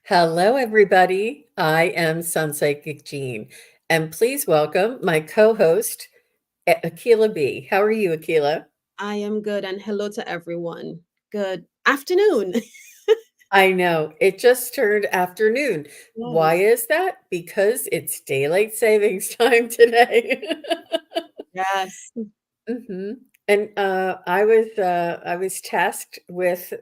Hello, everybody. I am SunPsychic Jean, and please welcome my co-host, Akela B. How are you, Akela? I am good, and hello to everyone. Good afternoon. I know it just turned afternoon. Why Yes, is that? Because it's daylight savings time today. yes. hmm And I was tasked with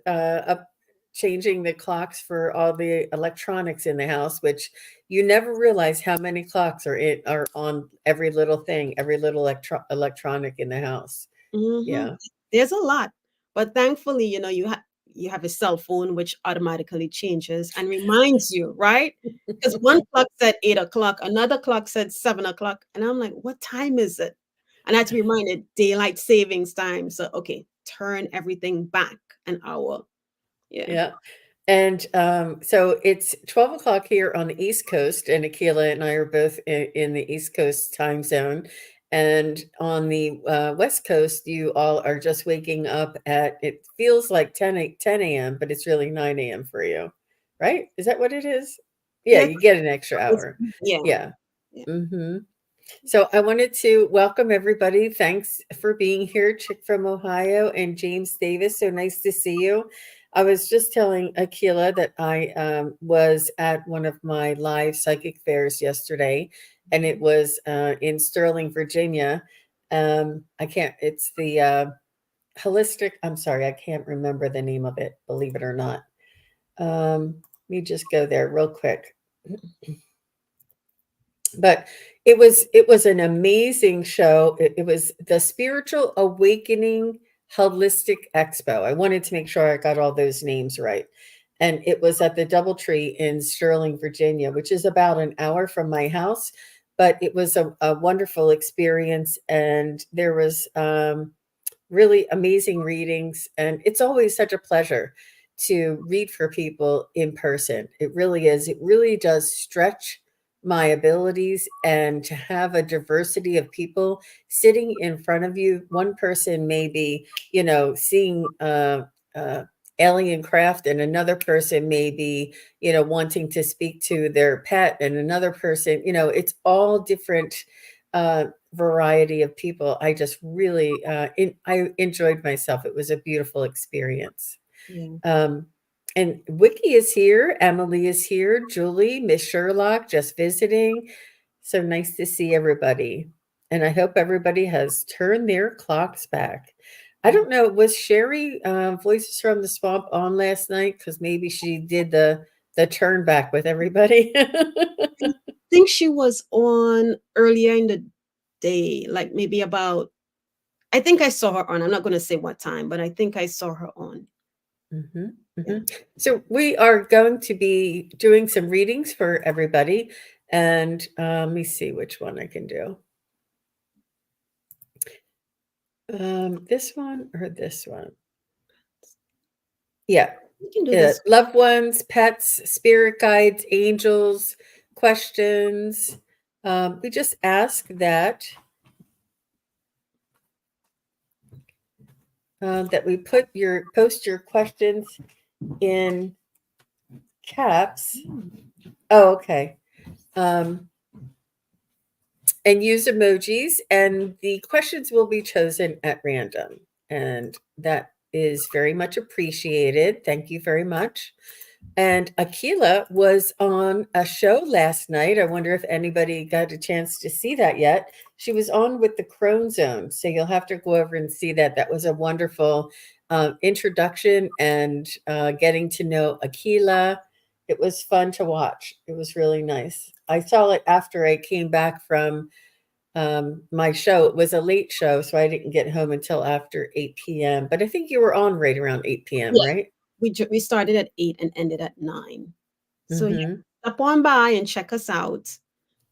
changing the clocks for all the electronics in the house, which you never realize how many clocks are on every little thing, every little electronic in the house. hmm Yeah. There's a lot, but thankfully, you have a cell phone which automatically changes and reminds you, right? Because one clock said 8 o'clock, another clock said 7 o'clock, and I'm like, what time is it? And I had to be reminded daylight savings time. So okay, turn everything back an hour. Yeah. Yeah. And so it's 12 o'clock here on the East Coast, and Akila and I are both in the East Coast time zone. And on the West Coast, you all are just waking up at, it feels like 10 a.m., but it's really 9 a.m. for you, right? Is that what it is? Yeah, Yes. you get an extra it's- hour. Yeah. Yeah. Yeah. hmm So I wanted to welcome everybody. Thanks for being here, Chick from Ohio and James Davis. So nice to see you. I was just telling Akila that I was at one of my live psychic fairs yesterday, and it was in Sterling, Virginia. I can't, it's the holistic, I'm sorry, I can't remember the name of it, believe it or not. Let me just go there real quick. But it was an amazing show. It was the Spiritual Awakening Holistic Expo. I wanted to make sure I got all those names right. And it was at the Doubletree in Sterling, Virginia, which is about an hour from my house. But it was a wonderful experience, and there was really amazing readings. And it's always such a pleasure to read for people in person. It really is. It really does stretch my abilities, and to have a diversity of people sitting in front of you. One person may be, seeing uh, alien craft, and another person may be, wanting to speak to their pet, and another person, it's all different uh, variety of people. I just really, I enjoyed myself. It was a beautiful experience. Yeah. Um, and Wiki is here. Emily is here. Julie, Miss Sherlock, just visiting. So nice to see everybody. And I hope everybody has turned their clocks back. I don't know. Was Sherry Voices from the Swamp on last night? Because maybe she did the turn back with everybody. I think she was on earlier in the day, like maybe about, I think I saw her on. I'm not going to say what time, but I think I saw her on. hmm Yeah. hmm So we are going to be doing some readings for everybody, and let me see which one I can do. This one or this one? Yeah, We can do this. loved ones, pets, spirit guides, angels, questions. We just ask that we post your questions in caps. Oh, okay. Um, and use emojis, and the questions will be chosen at random. And that is very much appreciated. Thank you very much. And Akila was on a show last night. I wonder if anybody got a chance to see that yet. She was on with the Crone Zone. So you'll have to go over and see that. That was a wonderful introduction, and getting to know Akila. It was fun to watch. It was really nice. I saw it after I came back from my show. It was a late show, so I didn't get home until after 8 p.m. But I think you were on right around 8 p.m., Yeah. right? We started at 8 and ended at 9. So yeah, Mm-hmm. stop on by and check us out.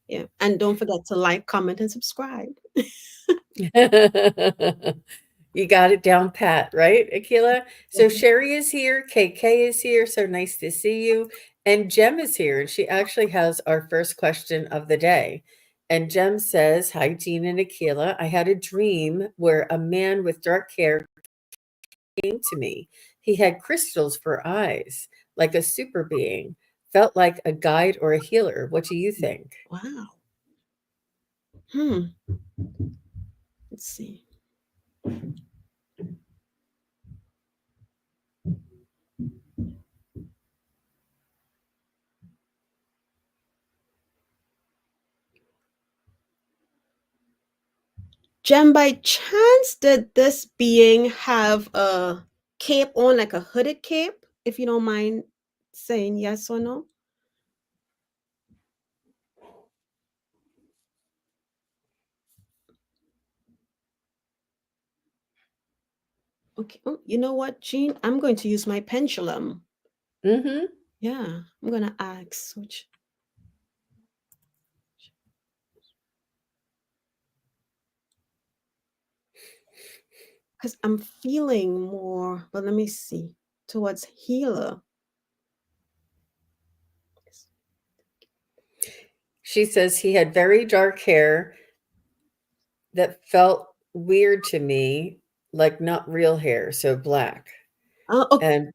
Yeah. And don't forget to like, comment, and subscribe. You got it down pat, right, Akila? So Sherry is here, KK is here, so nice to see you. And Jem is here, and she actually has our first question of the day. And Jem says, "Hi, Jean and Akila. I had a dream where a man with dark hair came to me. He had crystals for eyes, like a super being. felt like a guide or a healer. What do you think? Wow. Hmm. Let's see. Jem, by chance, did this being have a cape on, like a hooded cape? If you don't mind saying yes or no. Okay. Oh, you know what, Jean? I'm going to use my pendulum. Mm-hmm. Yeah, I'm gonna ask which, because I'm feeling more, but let me see, towards healer. She says he had very dark hair that felt weird to me, like not real hair, so black. Oh, And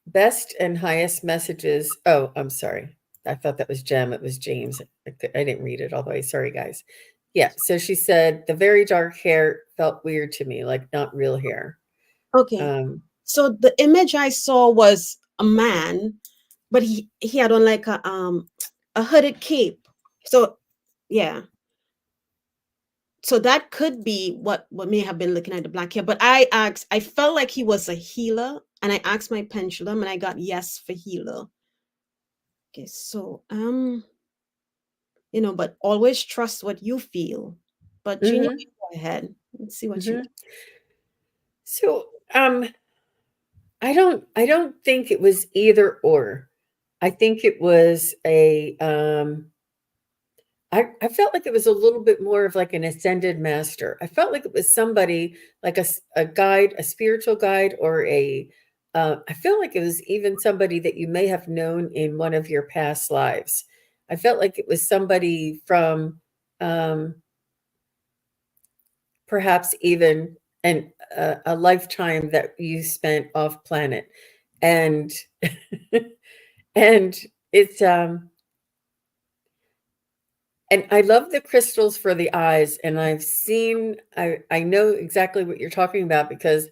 best and highest messages. Oh, I'm sorry. I thought that was Jem. It was James. I didn't read it all the way. Sorry, guys. Yeah. So she said the very dark hair felt weird to me, like not real hair. okay. Um, So the image I saw was a man, but he had on like a hooded cape. So yeah. So that could be what may have been looking at the black hair. But I felt like he was a healer, and I asked my pendulum, and I got yes for healer. Okay, so but always trust what you feel. But Jean, you mhm, can go ahead. Let's see what you. mhm. So I don't think it was either or. I think it was I felt like it was a little bit more of like an ascended master. I felt like it was somebody like a guide, a spiritual guide, or I feel like it was even somebody that you may have known in one of your past lives. I felt like it was somebody from um, perhaps even a lifetime that you spent off planet, and and it's and I love the crystals for the eyes, and I know exactly what you're talking about because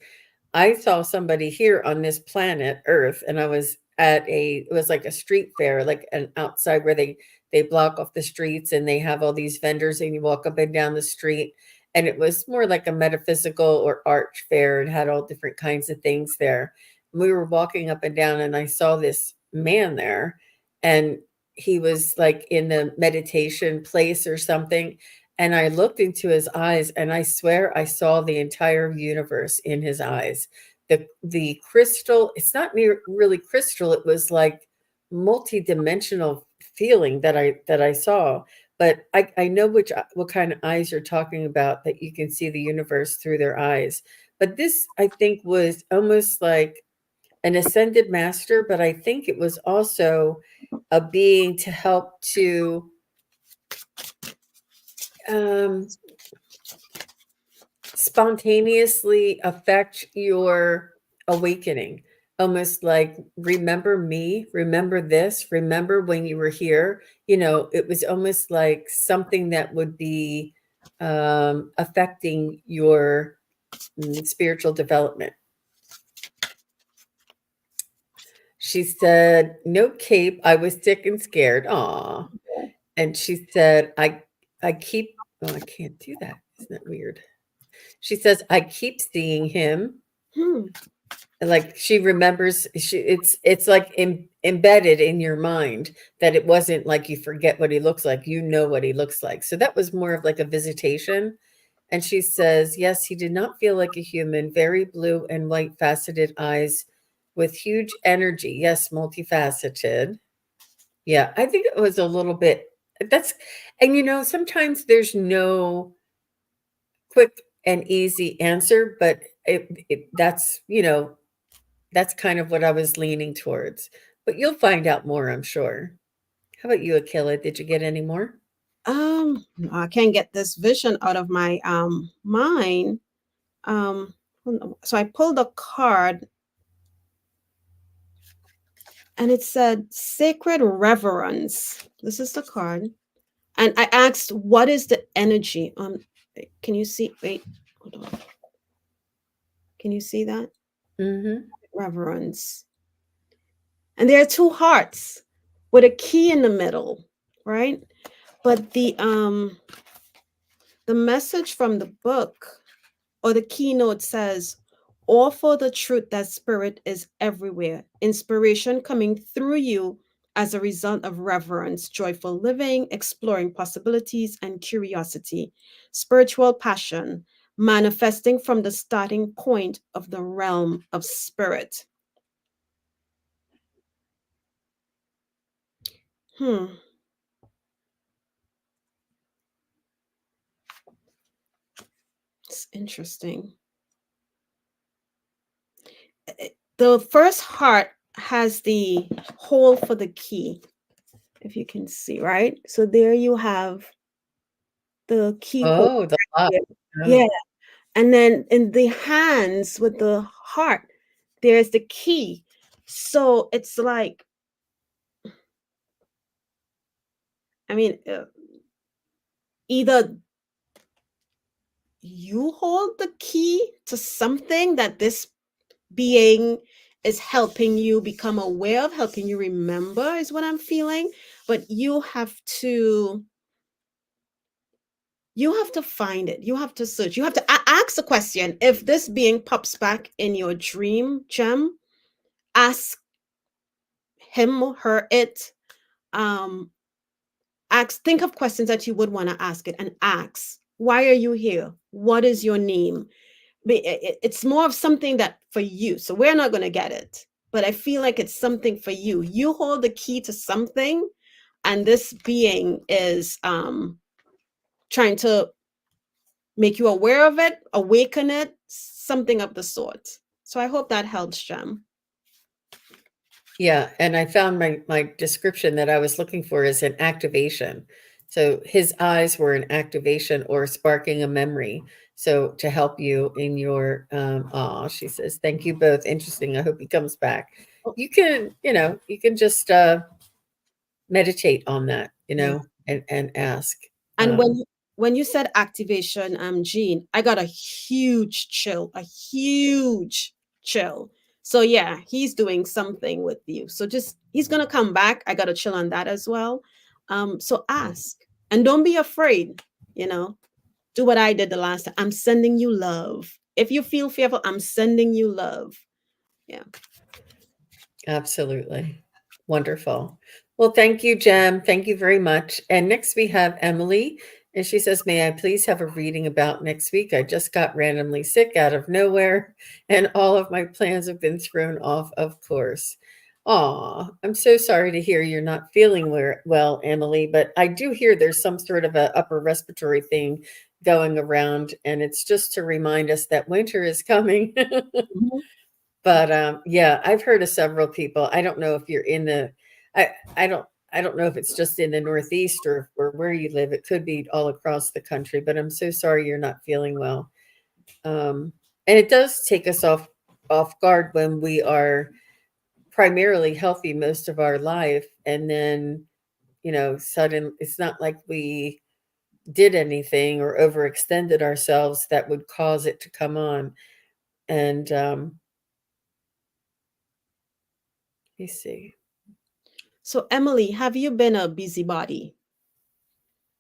I saw somebody here on this planet Earth, and I was at it was like a street fair, like an outside where they block off the streets and they have all these vendors and you walk up and down the street. And it was more like a metaphysical or art fair and had all different kinds of things there. We were walking up and down and I saw this man there, and he was like in the meditation place or something. And I looked into his eyes and I swear I saw the entire universe in his eyes. The crystal, it's not really crystal, it was like multi-dimensional feeling that I saw. But I know what kind of eyes you're talking about, that you can see the universe through their eyes. But this I think was almost like an ascended master, but I think it was also a being to help to um, spontaneously affect your awakening. Almost like, remember me, remember this, remember when you were here. It was almost like something that would be affecting your spiritual development. She said, no cape. I was sick and scared. Aw. And she said, I keep, oh, I can't do that. Isn't that weird? She says, I keep seeing him. Hmm. Like she remembers, it's like embedded in your mind, that it wasn't like you forget what he looks like. You know what he looks like. So that was more of like a visitation. And she says, yes, he did not feel like a human, very blue and white faceted eyes with huge energy. Yes, multifaceted. Yeah, I think it was a little bit that's and sometimes there's no quick and easy answer, but that's kind of what I was leaning towards. But you'll find out more, I'm sure. How about you, Akela? Did you get any more? I can't get this vision out of my mind. Hold on. So I pulled a card, and it said sacred reverence. This is the card. And I asked, what is the energy? Can you see? Wait, hold on. Can you see that? Mm-hmm. Reverence. And there are two hearts with a key in the middle, right? But the message from the book or the keynote says, offer the truth that spirit is everywhere. Inspiration coming through you as a result of reverence, joyful living, exploring possibilities, and curiosity. Spiritual passion manifesting from the starting point of the realm of spirit. Hmm, it's interesting. The first heart has the hole for the key, if you can see, right? So there you have the keyhole. Oh, the lot. Yeah. Oh. Yeah. And then in the hands with the heart, there's the key. So it's like, I mean, either you hold the key to something that this being is helping you become aware of, helping you remember, is what I'm feeling. But you have to find it. You have to search. You have to ask the question. If this being pops back in your dream, Gem, ask him, her, it. Um, ask. Think of questions that you would want to ask it, and ask. Why are you here? What is your name? It's more of something that for you. So we're not going to get it, but I feel like it's something for you. You hold the key to something, and this being is trying to make you aware of it, awaken it, something of the sort. So I hope that helps, Jem. Yeah, and I found my description that I was looking for is an activation. So his eyes were an activation or sparking a memory. So to help you in your she says, thank you both. Interesting. I hope he comes back. Oh, You can just meditate on that, yeah. and ask. And when you said activation, Jean, I got a huge chill, a huge chill. So yeah, he's doing something with you. So just he's gonna come back. I got to chill on that as well. So ask and don't be afraid. You know, do what I did the last time. I'm sending you love. If you feel fearful, I'm sending you love. Yeah. Absolutely. Wonderful. Well, thank you, Jem. Thank you very much. And next we have Emily. And she says, may I please have a reading about next week? I just got randomly sick out of nowhere, and all of my plans have been thrown off, of course. Aw, I'm so sorry to hear you're not feeling well, Emily, but I do hear there's some sort of a upper respiratory thing going around, and it's just to remind us that winter is coming. Mhm. But, yeah, I've heard of several people. I don't know if you're in the I don't know if it's just in the Northeast or where you live. It could be all across the country, but I'm so sorry you're not feeling well. And it does take us off guard when we are primarily healthy most of our life, and then, sudden it's not like we did anything or overextended ourselves that would cause it to come on. And, let me see. So Emily, have you been a busybody?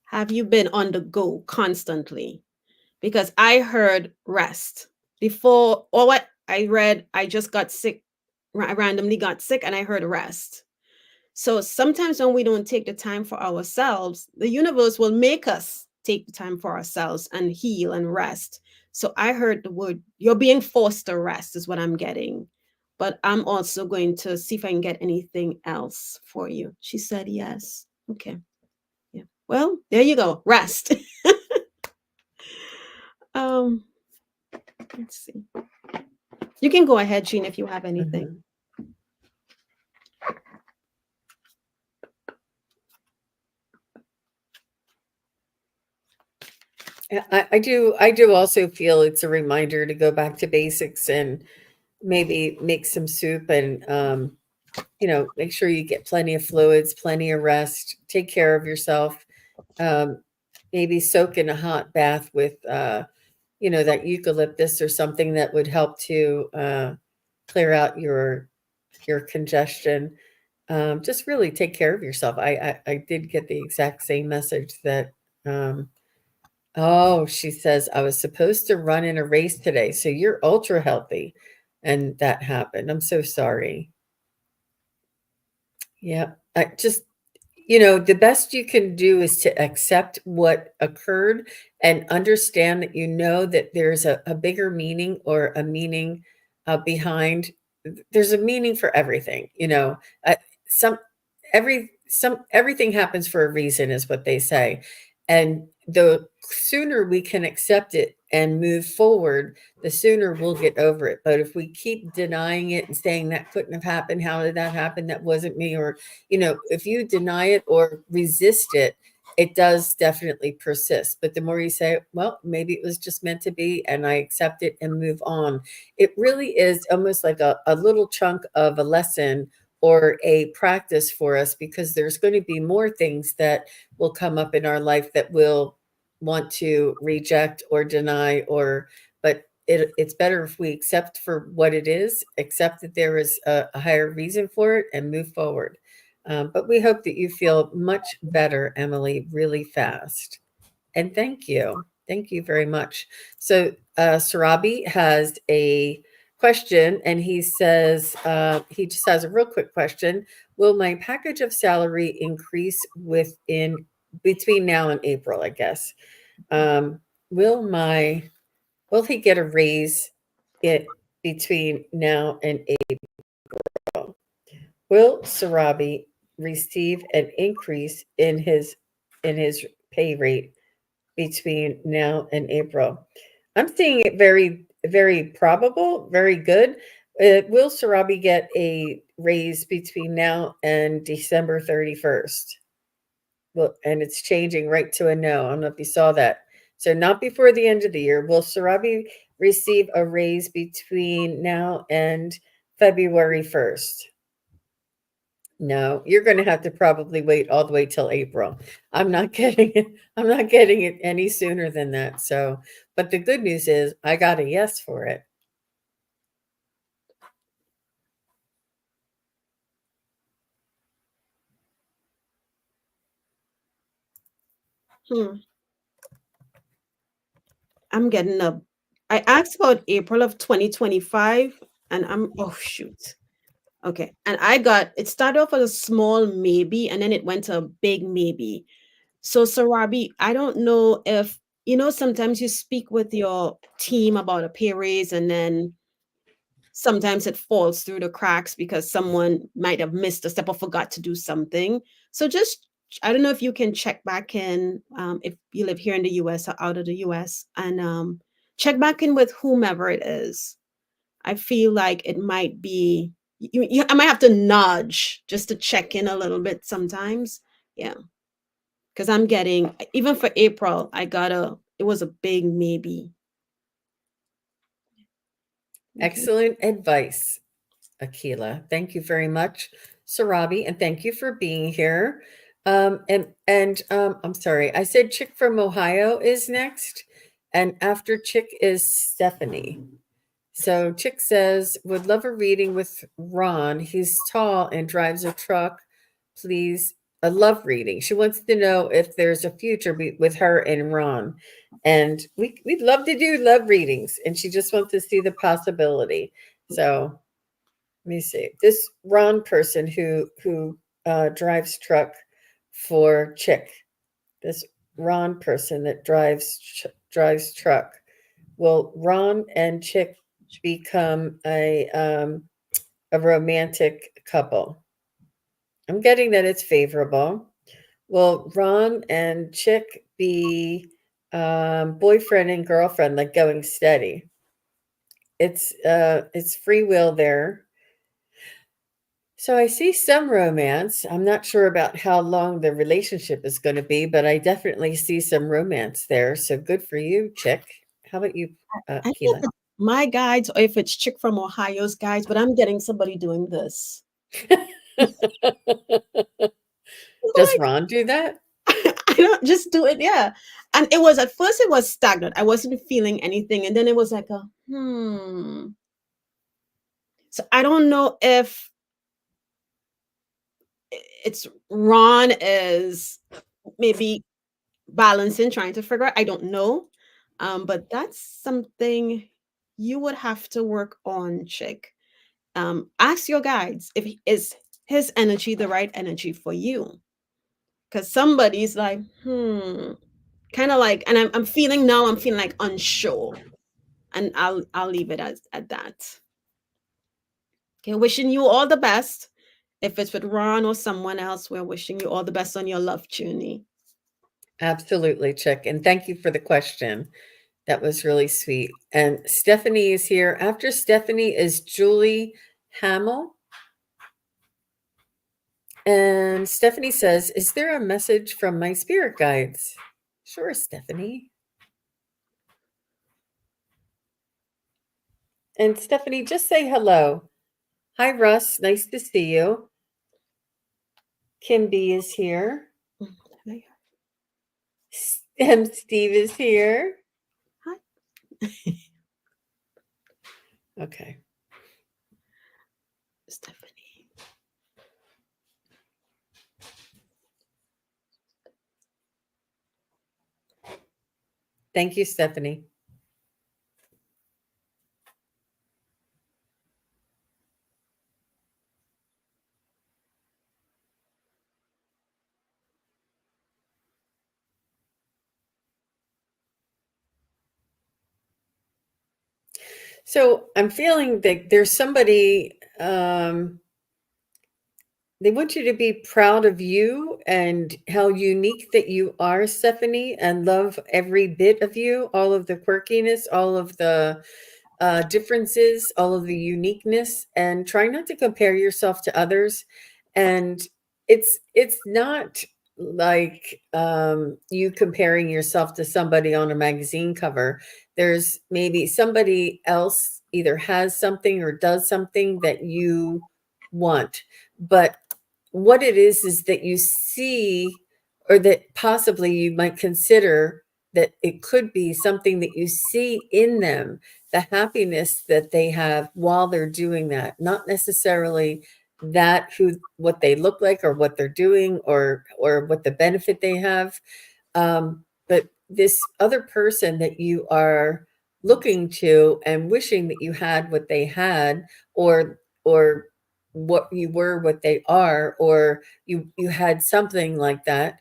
Have you been on the go constantly? Because I heard rest before, or what I read, I just got sick. I randomly got sick and I heard rest. So sometimes when we don't take the time for ourselves, the universe will make us take the time for ourselves and heal and rest. So I heard the word, you're being forced to rest, is what I'm getting. But I'm also going to see if I can get anything else for you. She said yes. Okay. Yeah. Well, there you go. Rest. um, let's see. You can go ahead, Jean, if you have anything. Mhm. Yeah, I do also feel it's a reminder to go back to basics and maybe make some soup and make sure you get plenty of fluids, plenty of rest, take care of yourself. Um, Maybe soak in a hot bath with, that eucalyptus or something that would help to clear out your congestion. Just really take care of yourself. I did get the exact same message that, oh, she says, I was supposed to run in a race today. So you're ultra healthy. And that happened. I'm so sorry. Yeah. The best you can do is to accept what occurred and understand that that there's a bigger meaning or a meaning behind. There's a meaning for everything. Uh, some everything happens for a reason, is what they say, and the sooner we can accept it and move forward, the sooner we'll get over it. But if we keep denying it and saying that couldn't have happened, how did that happen? That wasn't me, or if you deny it or resist it, it does definitely persist. But the more you say, well, maybe it was just meant to be, and I accept it and move on, it really is almost like a little chunk of a lesson or a practice for us, because there's going to be more things that will come up in our life that we'll want to reject or deny, but it's better if we accept for what it is, accept that there is a higher reason for it, and move forward. But we hope that you feel much better, Emily, really fast. And thank you. Thank you very much. So, Sarabi has a question, and he says, he just has a real quick question. Will my package of salary increase between now and April, I guess? Um, will will he get a raise between now and April? Will Sarabi receive an increase in his pay rate between now and April? I'm seeing it very, very probable, very good. Will Sarabi get a raise between now and December 31st? Well, and it's changing right to a no. I don't know if you saw that. So not before the end of the year. Will Sarabi receive a raise between now and February 1st? No, you're going to have to probably wait all the way till April. I'm not getting it. I'm not getting it any sooner than that. So, but the good news is I got a yes for it. Hmm. I'm getting a. I asked about April of 2025, and oh shoot. Okay. And it started off as a small maybe, and then it went to a big maybe. So, Sarabi, I don't know if, sometimes you speak with your team about a pay raise, and then sometimes it falls through the cracks because someone might have missed a step or forgot to do something. So, I don't know if you can check back in, if you live here in the US or out of the US, and check back in with whomever it is. I feel like it might be I might have to nudge just to check in a little bit sometimes. Yeah. Because I'm getting, even for April, it was a big maybe. Okay. Excellent advice, Akela. Thank you very much, Sarabi, and thank you for being here. And I'm sorry, I said Chick from Ohio is next, and after Chick is Stephanie. So Chick says, would love a reading with Ron. He's tall and drives a truck. Please, a love reading. She wants to know if there's a future with her and Ron. And we'd love to do love readings. And she just wants to see the possibility. So let me see. This Ron person who drives truck for Chick. This Ron person that drives truck. Will Ron and Chick become a romantic couple? I'm getting that it's favorable. Will Ron and Chick be boyfriend and girlfriend, like going steady? It's free will there. So I see some romance. I'm not sure about how long the relationship is going to be, but I definitely see some romance there. So good for you, Chick. How about you, I think Keela? it's my guides, or if it's Chick from Ohio's guides, but I'm getting somebody doing this. Does Like, Ron do that? I don't just do it, yeah. And it was at first it was stagnant. I wasn't feeling anything, and then it was like a hmm. So I don't know if it's Ron is maybe balancing, trying to figure out. I don't know. But that's something you would have to work on, chick. Ask your guides if is his energy the right energy for you. Because somebody's like, kind of like, and I'm feeling now, I'm feeling like unsure. And I'll leave it as at that. Okay, wishing you all the best. If it's with Ron or someone else, we're wishing you all the best on your love journey. Absolutely, Chick. And thank you for the question. That was really sweet. And Stephanie is here. After Stephanie is Julie Hamill. And Stephanie says, is there a message from my spirit guides? Sure, Stephanie. And Stephanie, just say hello. Hi, Russ. Nice to see you. Kim B is here. Steve is here. Hi. Okay. Stephanie. Thank you, Stephanie. So I'm feeling that there's somebody, they want you to be proud of you and how unique that you are, Stephanie, and love every bit of you, all of the quirkiness, all of the differences, all of the uniqueness, and try not to compare yourself to others. And it's not like you comparing yourself to somebody on a magazine cover. There's maybe somebody else either has something or does something that you want, but what it is that you see, or that possibly you might consider that it could be something that you see in them, the happiness that they have while they're doing that, not necessarily that who what they look like or what they're doing or what the benefit they have, but this other person that you are looking to and wishing that you had what they had, or what you were what they are, or you had something like that.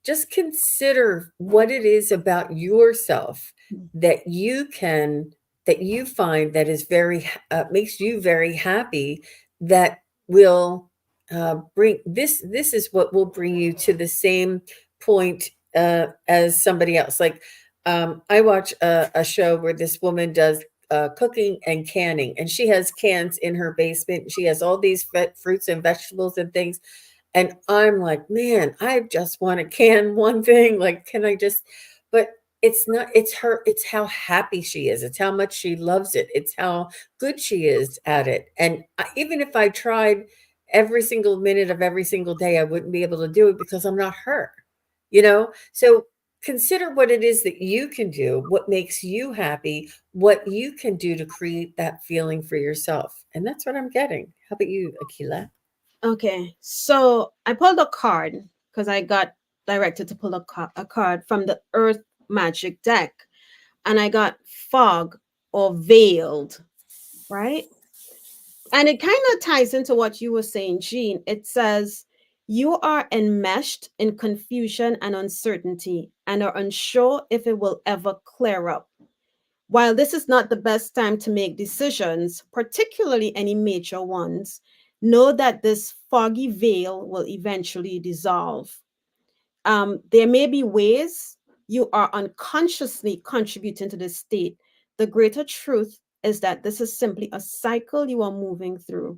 Just consider what it is about yourself that you can that you find that is very makes you very happy, that will bring this is what will bring you to the same point as somebody else. Like I watch a show where this woman does cooking and canning, and she has cans in her basement. She has all these fruits and vegetables and things, and I'm like, "Man, I just wanna can one thing, like, can I just," but it's not, it's her, it's how happy she is, it's how much she loves it, it's how good she is at it, and I, even if I tried every single minute of every single day, I wouldn't be able to do it because I'm not her, you know? So, consider what it is that you can do, what makes you happy, what you can do to create that feeling for yourself, and that's what I'm getting. How about you, Akila? Okay, so I pulled a card because I got directed to pull a card from the Earth Magic deck, and I got fog or veiled, right? And it kind of ties into what you were saying, Jean. It says, you are enmeshed in confusion and uncertainty and are unsure if it will ever clear up. While this is not the best time to make decisions, particularly any major ones, know that this foggy veil will eventually dissolve. There may be ways you are unconsciously contributing to this state. The greater truth is that this is simply a cycle you are moving through.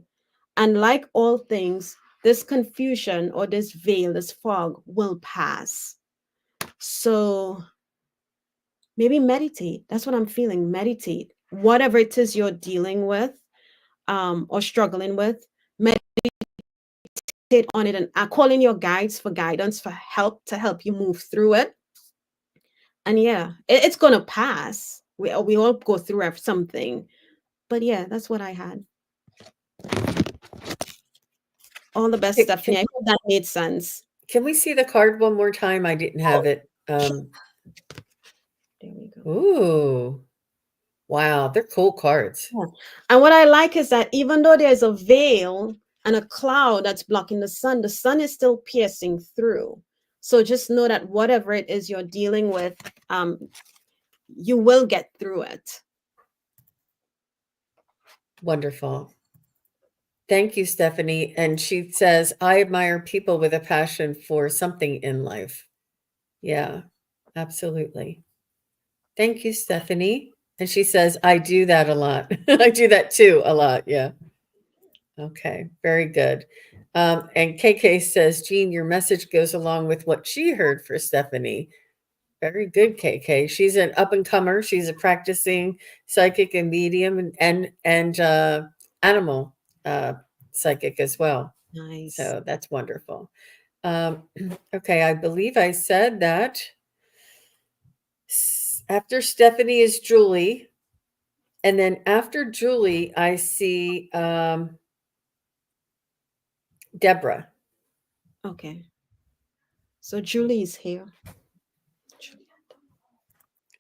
And like all things, this confusion or this veil, this fog will pass. So maybe meditate. That's what I'm feeling. Meditate. Whatever it is you're dealing with or struggling with, meditate on it and call in your guides for guidance, for help to help you move through it. And yeah, it's gonna pass. We all go through something. But yeah, that's what I had. All the best, Can Stephanie. I hope that made sense. can we see the card one more time? I didn't have it. There we go. Ooh, wow, they're cool cards. Yeah. And what I like is that even though there's a veil and a cloud that's blocking the sun is still piercing through. So just know that whatever it is you're dealing with, you will get through it. Wonderful. Thank you, Stephanie. And she says, I admire people with a passion for something in life. Yeah, absolutely. Thank you, Stephanie. And she says, I do that a lot. I do that too a lot. Yeah. Okay, very good. And KK says, Jean, your message goes along with what she heard for Stephanie. Very good, KK. She's an up and comer. She's a practicing psychic and medium and animal psychic as well. Nice. So that's wonderful. Okay, I believe I said that after Stephanie is Julie, and then after Julie, I see Deborah. Okay. So Julie's here.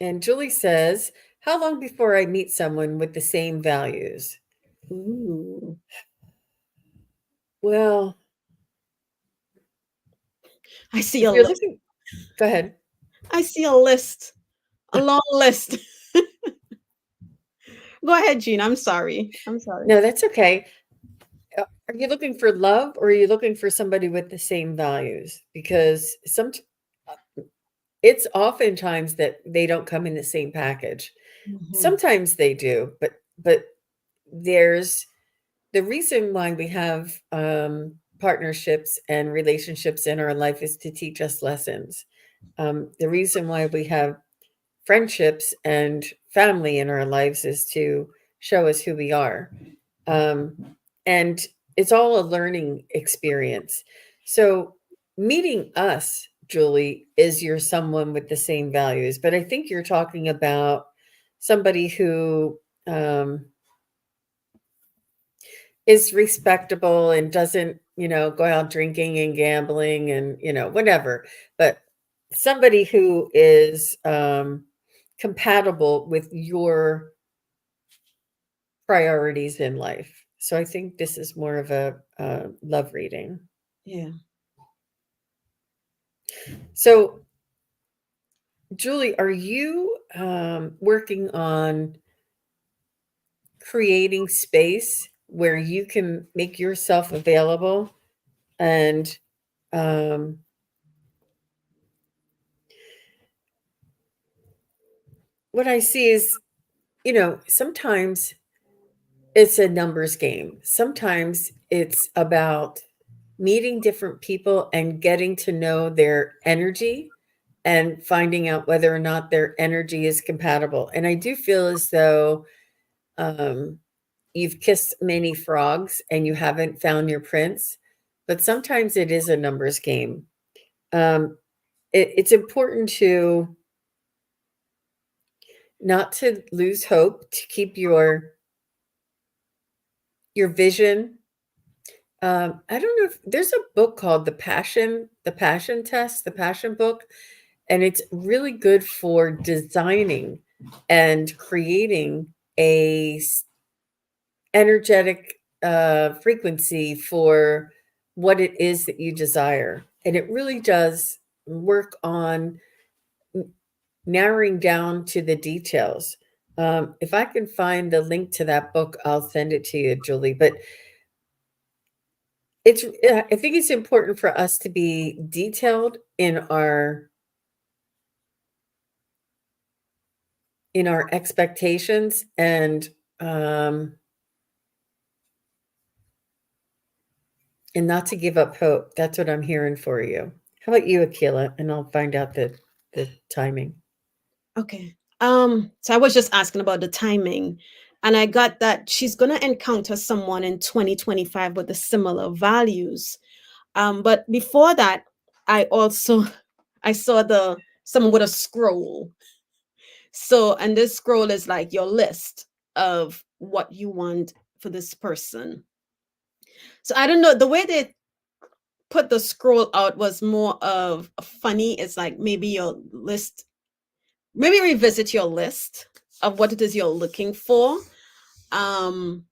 And Julie says, how long before I meet someone with the same values? Ooh. Well, I see if a you're list. looking, go ahead. I see a list. A long list. Go ahead, Jean. I'm sorry. I'm sorry. No, that's okay. Are you looking for love or are you looking for somebody with the same values? Because it's oftentimes that they don't come in the same package. Mhm. Sometimes they do, but there's the reason why we have partnerships and relationships in our life is to teach us lessons. The reason why we have friendships and family in our lives is to show us who we are. And it's all a learning experience. So meeting us, Julie, is you're someone with the same values. But I think you're talking about somebody who is respectable and doesn't, go out drinking and gambling and, whatever. But somebody who is compatible with your priorities in life. So I think this is more of a love reading. Yeah. So, Julie, are you working on creating space where you can make yourself available and um, what I see is, sometimes it's a numbers game. Sometimes it's about meeting different people and getting to know their energy and finding out whether or not their energy is compatible. And I do feel as though um, you've kissed many frogs and you haven't found your prince, but sometimes it is a numbers game. Um, it's important to not to lose hope, to keep your vision. I don't know if there's a book called the Passion Test, the Passion Book, and it's really good for designing and creating a energetic frequency for what it is that you desire. And it really does work on narrowing down to the details. If I can find the link to that book, I'll send it to you, Julie. But I think it's important for us to be detailed in our expectations um, and not to give up hope. That's what I'm hearing for you. How about you, Akela? And I'll find out the timing. Okay. So I was just asking about the timing, and I got that she's gonna encounter someone in 2025 with the similar values. But before that, I also I saw the someone with a scroll. So, and this scroll is like your list of what you want for this person. So I don't know, the way they put the scroll out was more of a funny. It's like maybe your list, maybe revisit your list of what it is you're looking for. Um,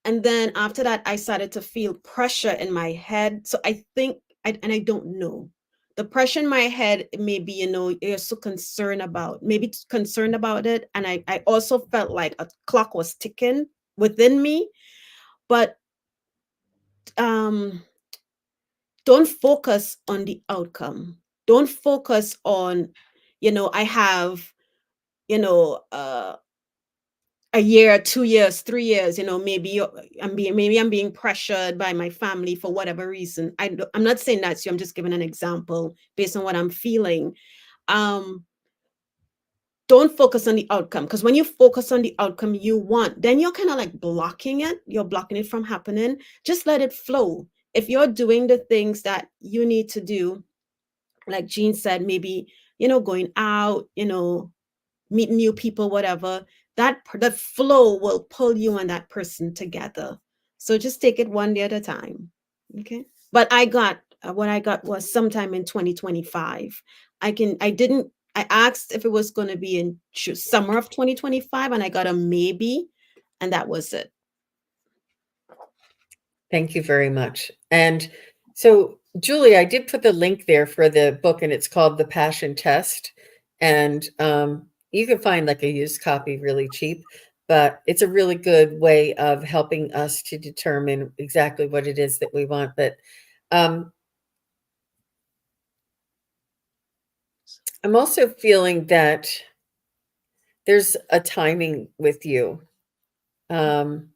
and then after that, I started to feel pressure in my head. So I think, and I don't know. The pressure in my head, maybe, you're so concerned about, maybe concerned about it. And I also felt like a clock was ticking within me. But um, don't focus on the outcome. Don't focus on, I have, you know, uh, a year, 2 years, 3 years, maybe I'm being pressured by my family for whatever reason. I'm not saying that's you. I'm just giving an example based on what I'm feeling. Um, don't focus on the outcome, because when you focus on the outcome you want, then you're kind of like blocking it. You're blocking it from happening. Just let it flow. If you're doing the things that you need to do, like Jean said, maybe, going out, meet new people, whatever, that flow will pull you and that person together. So just take it one day at a time. Okay. But what I got was sometime in 2025. I asked if it was going to be in summer of 2025, and I got a maybe, and that was it. Thank you very much. And so, Julie, I did put the link there for the book, and it's called The Passion Test. And you can find like a used copy really cheap, but it's a really good way of helping us to determine exactly what it is that we want. But um, I'm also feeling that there's a timing with you. Um,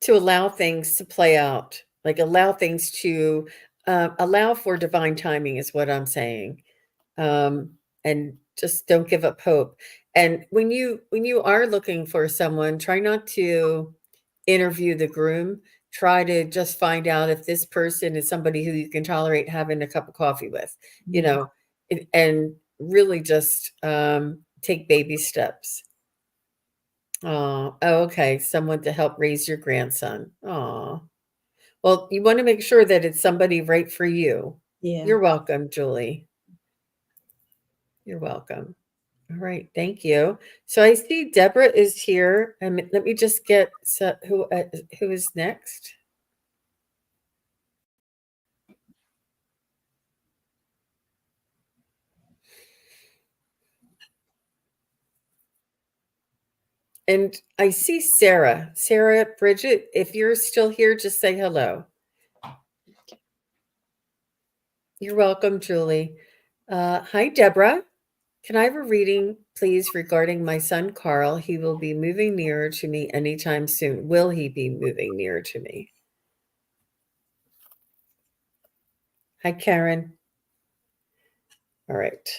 to allow things to play out, like allow things to allow for divine timing is what I'm saying. Um, and just don't give up hope. And when you are looking for someone, try not to interview the groom. Try to just find out if this person is somebody who you can tolerate having a cup of coffee with, you Yeah. know, and really just take baby steps. Oh, okay. Someone to help raise your grandson. Oh, well, you want to make sure that it's somebody right for you. Yeah. You're welcome, Julie. You're welcome. All right, thank you. So I see Deborah is here. Let me just get who is next. And I see Sarah. Sarah, Bridget, if you're still here, just say hello. You're welcome, Julie. Hi, Deborah. Can I have a reading, please, regarding my son Carl? He will be moving nearer to me anytime soon. Will he be moving nearer to me? Hi, Karen. All right.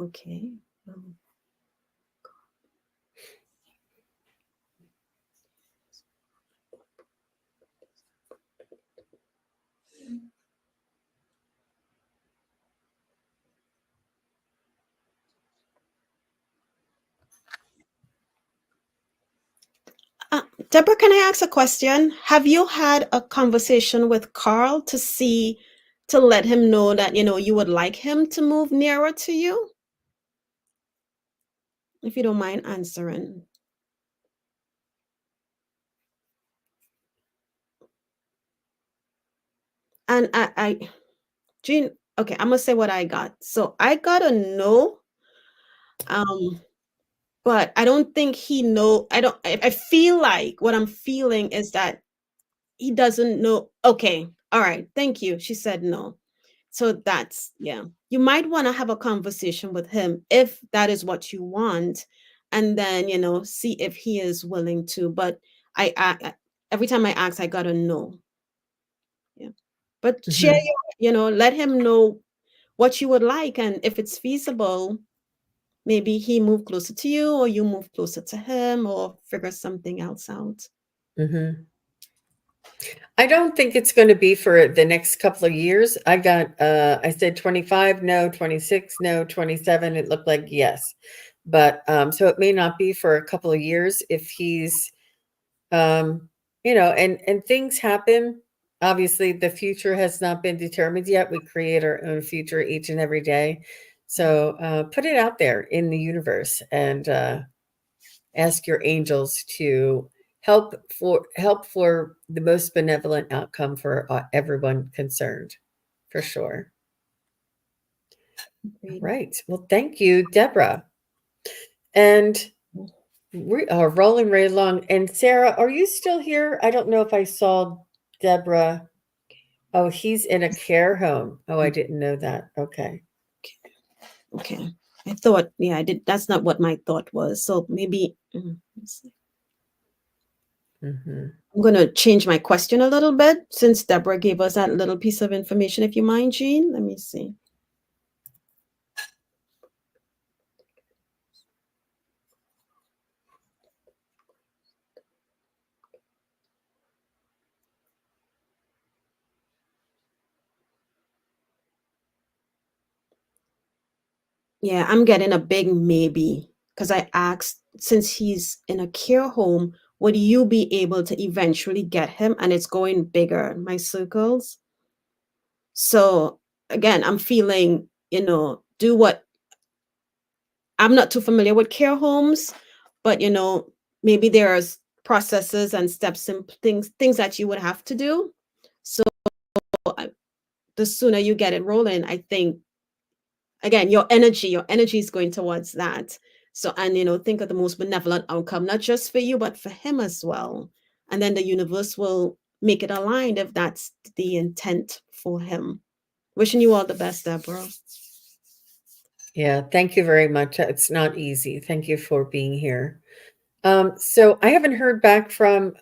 Okay. Deborah, can I ask a question? Have you had a conversation with Carl to let him know that, you would like him to move nearer to you? If you don't mind answering. And Jean, okay, I'm gonna say what I got. So I got a no, um, but I don't think he know. I feel like what I'm feeling is that he doesn't know. Okay, all right, thank you. She said no. So that's, yeah. You might want to have a conversation with him if that is what you want, and then, see if he is willing to. But I every time I ask, I got a no. Yeah. But share Mhm. let him know what you would like, and if it's feasible, maybe he move closer to you or you move closer to him or figure something else out. Mhm. I don't think it's gonna be for the next couple of years. I said 25, no, 26, no, 27, it looked like yes. But, so it may not be for a couple of years if he's, um, and things happen. Obviously, the future has not been determined yet. We create our own future each and every day. So, put it out there in the universe and, ask your angels to help for the most benevolent outcome for everyone concerned, for sure. Agreed. Right. Well, thank you, Deborah. And we are rolling right along. And Sarah, are you still here? I don't know if I saw Deborah. Oh, he's in a care home. Oh, I didn't know that. Okay. Okay. I thought, yeah, I did. That's not what my thought was. So maybe let's see. Hmm. I'm going to change my question a little bit since Deborah gave us that little piece of information. If you mind, Jean, let me see. Yeah, I'm getting a big maybe because I asked, since he's in a care home, would you be able to eventually get him? And it's going bigger, my circles. So again, I'm feeling, do what I'm not too familiar with care homes, but maybe there's processes and steps and things that you would have to do. So I- the sooner you get it rolling, I think again, your energy is going towards that. So, and think of the most benevolent outcome, not just for you, but for him as well. And then the universe will make it aligned if that's the intent for him. Wishing you all the best, Deborah. Yeah. Thank you very much. It's not easy. Thank you for being here. So I haven't heard back from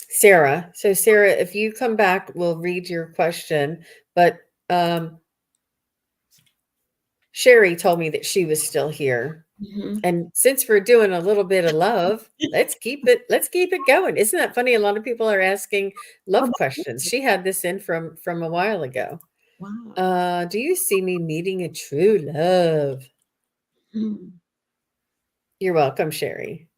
Sarah. So Sarah, if you come back, we'll read your question. But um, Sherry told me that she was still here. Mhm. And since we're doing a little bit of love, let's keep it going. Isn't that funny? A lot of people are asking How love about questions. you? She had this in from a while ago. Wow. Do you see me meeting a true love? Hmm. You're welcome, Sherry.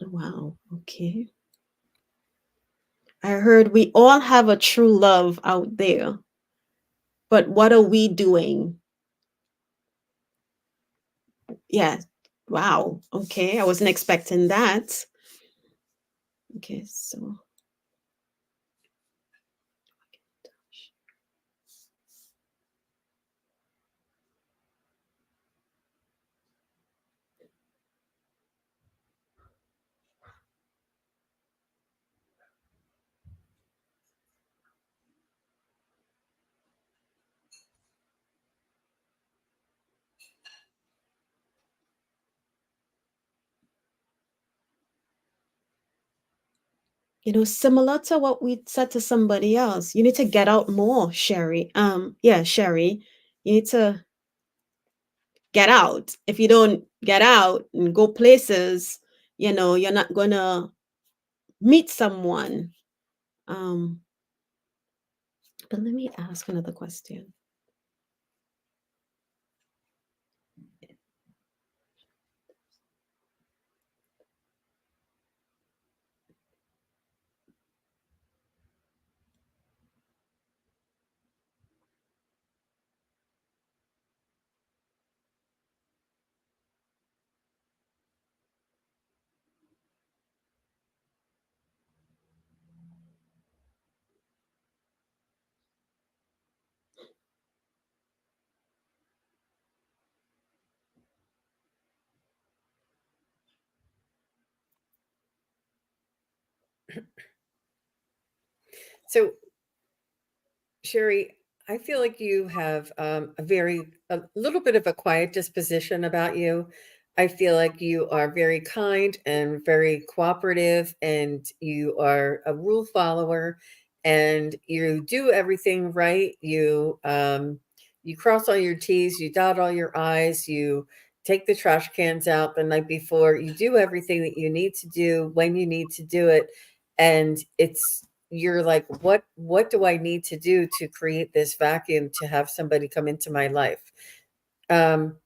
Wow. Okay. I heard we all have a true love out there, but what are we doing? Yeah. Wow. Okay. I wasn't expecting that. Okay. So, similar to what we said to somebody else, you need to get out more, Sherry. Yeah, Sherry, you need to get out. If you don't get out and go places, you're not gonna meet someone. Um, but let me ask another question. So, Sherry, I feel like you have a little bit of a quiet disposition about you. I feel like you are very kind and very cooperative, and you are a rule follower, and you do everything right. You cross all your T's, you dot all your I's, you take the trash cans out the night before, you do everything that you need to do when you need to do it, and you're like, what do I need to do to create this vacuum to have somebody come into my life? um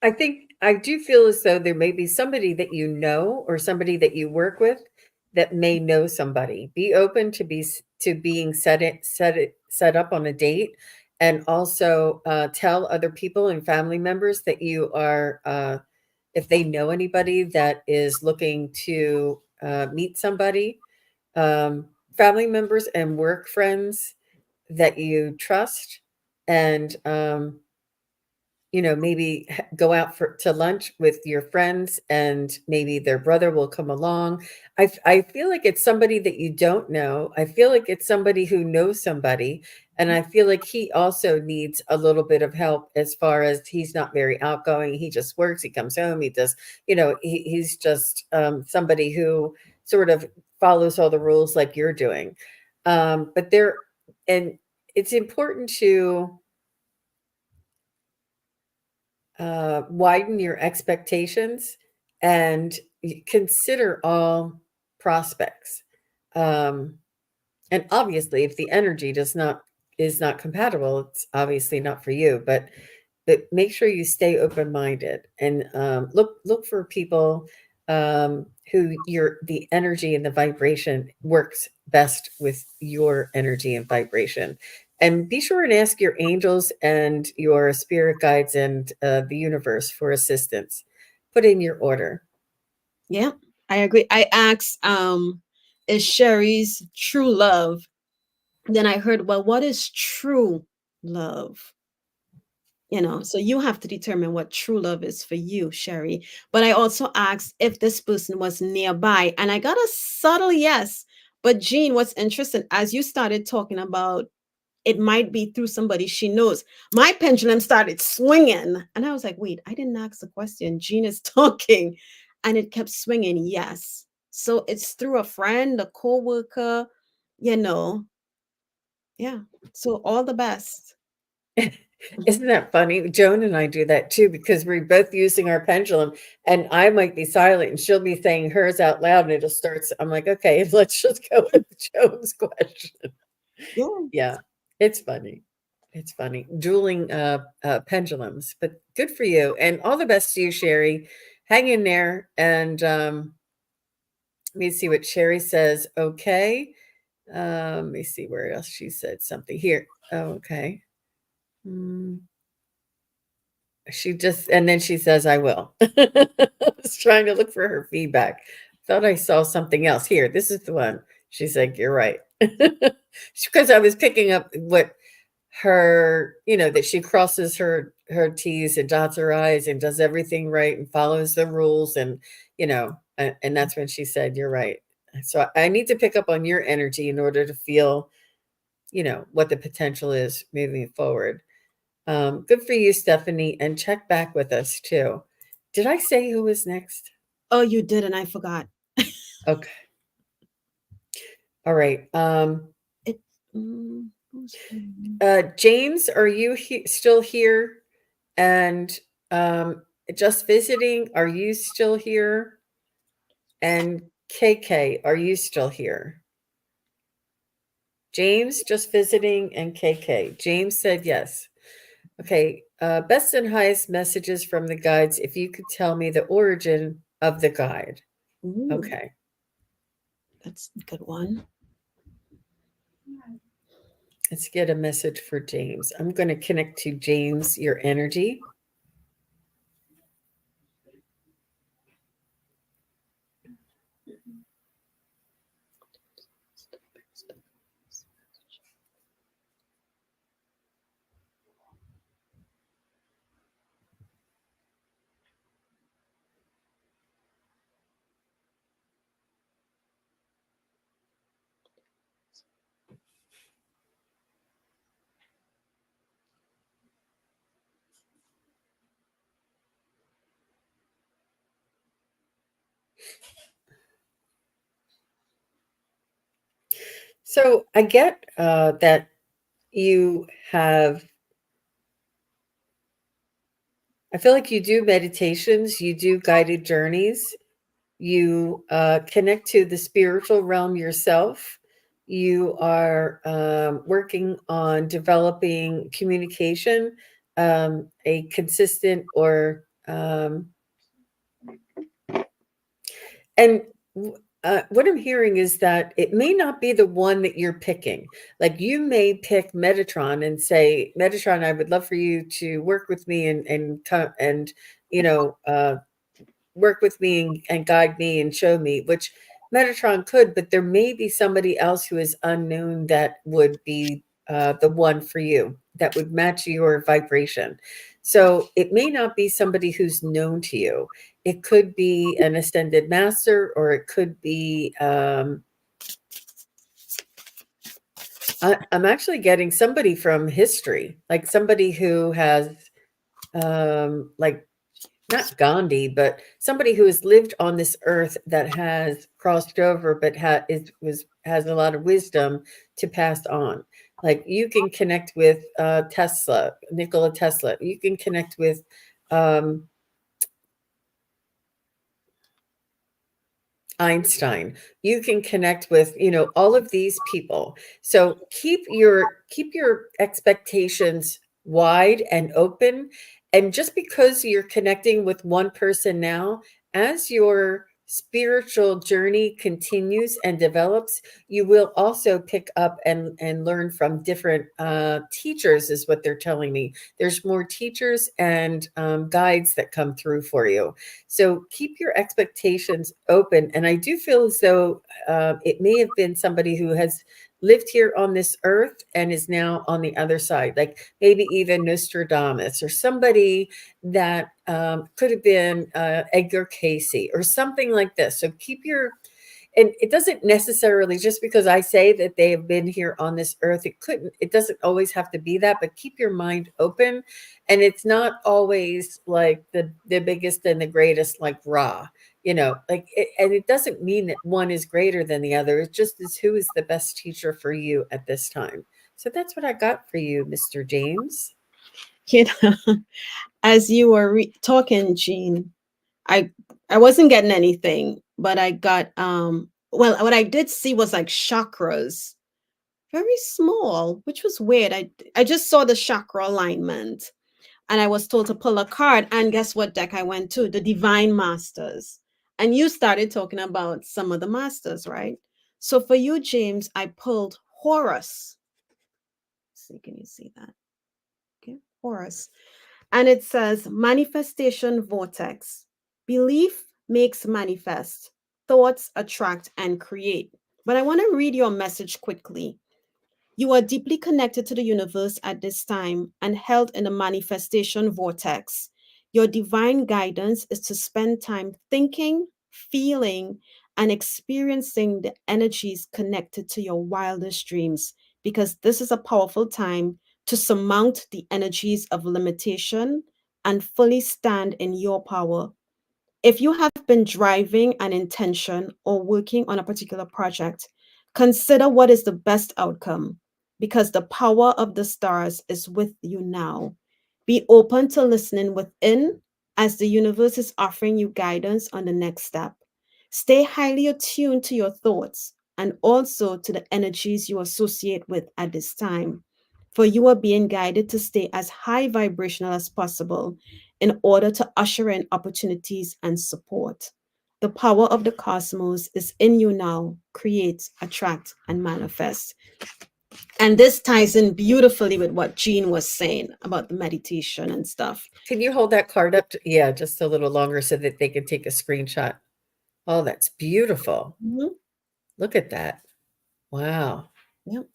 I think I do feel as though there may be somebody that you know, or somebody that you work with, that may know somebody. Be open to to being set up on a date, and also tell other people and family members that you are, if they know anybody that is looking to meet somebody, family members and work friends that you trust, and maybe go out to lunch with your friends, and maybe their brother will come along. I feel like it's somebody that you don't know. I feel like it's somebody who knows somebody, and I feel like he also needs a little bit of help, as far as he's not very outgoing. He just works, he comes home, he does, he's just somebody who sort of follows all the rules like you're doing. But there, and it's important to widen your expectations, and consider all prospects. Um, and obviously, if the energy does not is not compatible, it's obviously not for you. But make sure you stay open minded, and look for people who the energy and the vibration works best with your energy and vibration. And be sure and ask your angels and your spirit guides and the universe for assistance. Put in your order. Yeah, I agree. I asked, is Sherry's true love? Then I heard, well, what is true love? So you have to determine what true love is for you, Sherry. But I also asked if this person was nearby, and I got a subtle yes. But Jean, what's interesting, as you started talking about it might be through somebody she knows, my pendulum started swinging. And I was like, wait, I didn't ask the question. Jean is talking. And it kept swinging. Yes. So it's through a friend, a co-worker, you know. Yeah. So all the best. Isn't that funny? Joan and I do that too, because we're both using our pendulum, and I might be silent and she'll be saying hers out loud, and it'll start. I'm like, okay, let's just go with Joan's question. Yeah. Yeah, it's funny. It's funny. Dueling pendulums, but good for you, and all the best to you, Sherry. Hang in there, and let me see what Sherry says. Okay. Let me see where else she said something here. Oh, okay. Mm. She just, and then she says, I will. I was trying to look for her feedback. Thought I saw something else. Here, this is the one. She's like, you're right. Because I was picking up what her, that she crosses her T's and dots her I's and does everything right and follows the rules, and that's when she said, you're right. So I need to pick up on your energy in order to feel, what the potential is moving forward. Good for you, Stephanie, and check back with us too. Did I say who was next? Oh, you did, and I forgot. Okay. All right. It who's James, are you still here? And just visiting, are you still here? And KK, are you still here? James, just visiting, and KK. James said yes. Okay. Best and highest messages from the guides. If you could tell me the origin of the guide. Ooh, Okay. that's a good one. Let's get a message for James. I'm going to connect to James, your energy. So I get that you have, I feel like you do meditations, you do guided journeys, you connect to the spiritual realm yourself. You are working on developing communication, a consistent or and what I'm hearing is that it may not be the one that you're picking. Like you may pick Metatron and say, Metatron, I would love for you to work with me and come and you know work with me and guide me and show me, which Metatron could, but there may be somebody else who is unknown that would be the one for you, that would match your vibration. So it may not be somebody who's known to you. It could be an ascended master, or it could be, I'm actually getting somebody from history, like somebody who has, like not Gandhi, but somebody who has lived on this earth that has crossed over, but has a lot of wisdom to pass on. Like you can connect with Tesla, Nikola Tesla. You can connect with um, Einstein. You can connect with, all of these people. So keep your expectations wide and open. And just because you're connecting with one person now, as your spiritual journey continues and develops, you will also pick up and learn from different teachers, is what they're telling me. There's more teachers and guides that come through for you. So keep your expectations open. And I do feel as though it may have been somebody who has lived here on this earth and is now on the other side, like maybe even Nostradamus, or somebody that could have been Edgar Casey or something like this. So keep your, and it doesn't necessarily, just because I say that they have been here on this earth, it doesn't always have to be that, but keep your mind open. And it's not always like the biggest and the greatest, like raw, and it doesn't mean that one is greater than the other. It just is who is the best teacher for you at this time. So that's what I got for you, Mr. James. You know, as you were talking, Jean, I I wasn't getting anything, but I got well, what I did see was like chakras, very small, which was weird. I just saw the chakra alignment, and I was told to pull a card, and guess what deck I went to? The Divine Masters. And you started talking about some of the masters, right? So for you, James, I pulled Horus. Let's see, can you see that? Okay, Horus. And it says manifestation vortex. Belief makes manifest. Thoughts attract and create. But I want to read your message quickly. You are deeply connected to the universe at this time and held in a manifestation vortex. Your divine guidance is to spend time thinking, feeling, and experiencing the energies connected to your wildest dreams, because this is a powerful time to surmount the energies of limitation and fully stand in your power. If you have been driving an intention or working on a particular project, consider what is the best outcome, because the power of the stars is with you now. Be open to listening within, as the universe is offering you guidance on the next step. Stay highly attuned to your thoughts and also to the energies you associate with at this time, for you are being guided to stay as high vibrational as possible in order to usher in opportunities and support. The power of the cosmos is in you now. Create, attract, and manifest. And this ties in beautifully with what Jean was saying about the meditation and stuff. Can you hold that card up? Yeah, just a little longer so that they can take a screenshot. Oh, that's beautiful. Mhm. Look at that. Wow. Yep.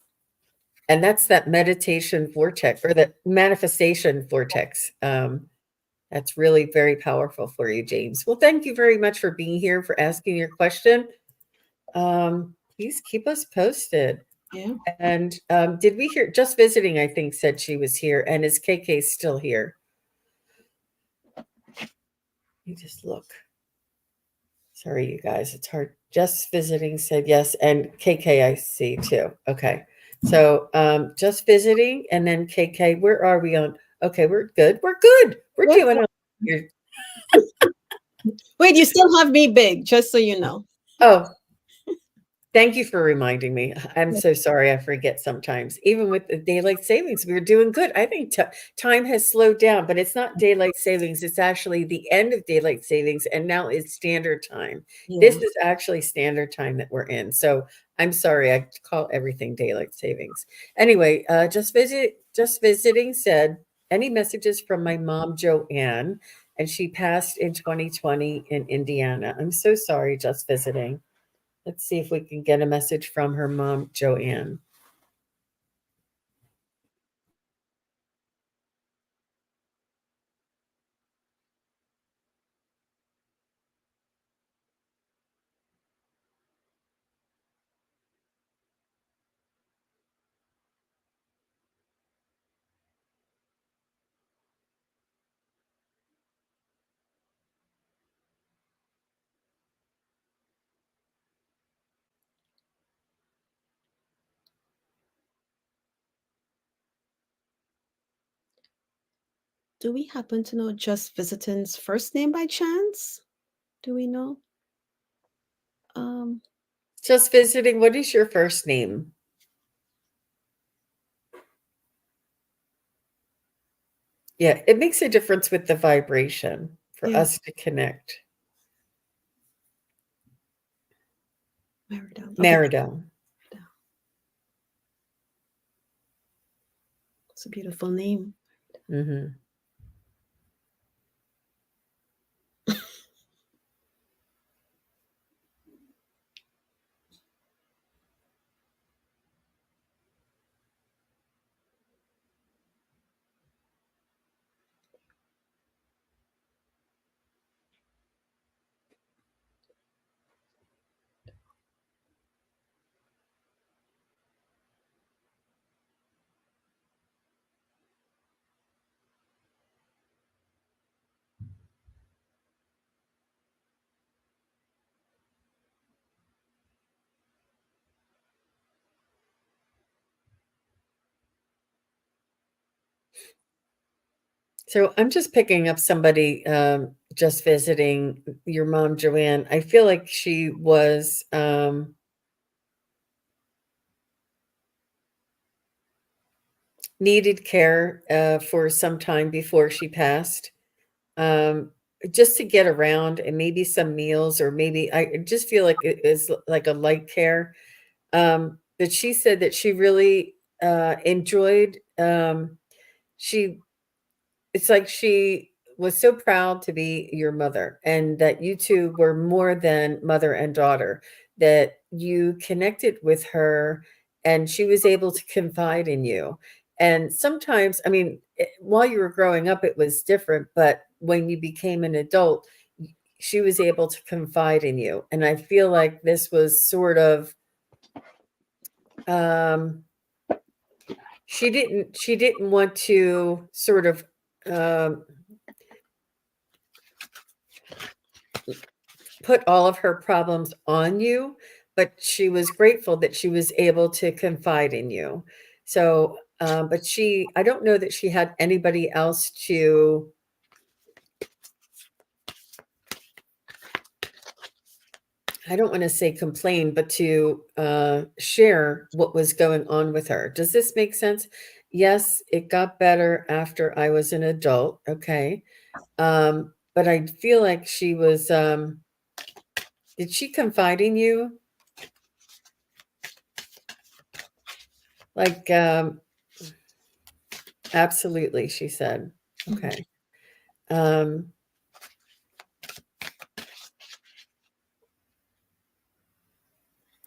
And that's that meditation vortex, or the manifestation vortex. That's really very powerful for you, James. Well, thank you very much for being here, for asking your question. Please keep us posted. Yeah. And did we hear, just visiting, I think, said she was here. And is KK still here? You just look. Sorry, you guys, it's hard. Just visiting said yes, and KK I see too. Okay. So just visiting and then KK, where are we on? Okay, we're good. We're good. We're Wait, doing it. wait, you still have me big, just so you know. Oh, thank you for reminding me. I'm so sorry. I forget sometimes. Even with the daylight savings, we were doing good. I think time has slowed down, but it's not daylight savings. It's actually the end of daylight savings, and now it's standard time. This Yeah. is actually standard time that we're in. So I'm sorry. I call everything daylight savings. Anyway, just visiting said, any messages from my mom, Joanne, and she passed in 2020 in Indiana. I'm so sorry, just visiting. Let's see if we can get a message from her mom, Joanne. Do we happen to know Just Visiting's first name by chance? Do we know? Um, Just visiting. What is your first name? Yeah, it makes a difference with the vibration for yeah, us to connect. Merida. Okay, Merida. Merida. It's a beautiful name. Hmm. So I'm just picking up somebody just visiting your mom, Joanne. I feel like she was needed care for some time before she passed. um, just to get around and maybe some meals, or maybe I just feel like it is like a light care. But she said that she really enjoyed. She It's like she was so proud to be your mother, and that you two were more than mother and daughter, that you connected with her and she was able to confide in you. And sometimes, I mean, while you were growing up, it was different, but when you became an adult, she was able to confide in you. And I feel like this was sort of, um, she didn't want to sort of, um, put all of her problems on you, but she was grateful that she was able to confide in you. So, but I don't know that she had anybody else to, I don't want to say complain, but to share what was going on with her. Does this make sense? Yes, it got better after I was an adult. Okay. But I feel like did she confide in you? Like, absolutely, she said. Mhm. Okay. Um,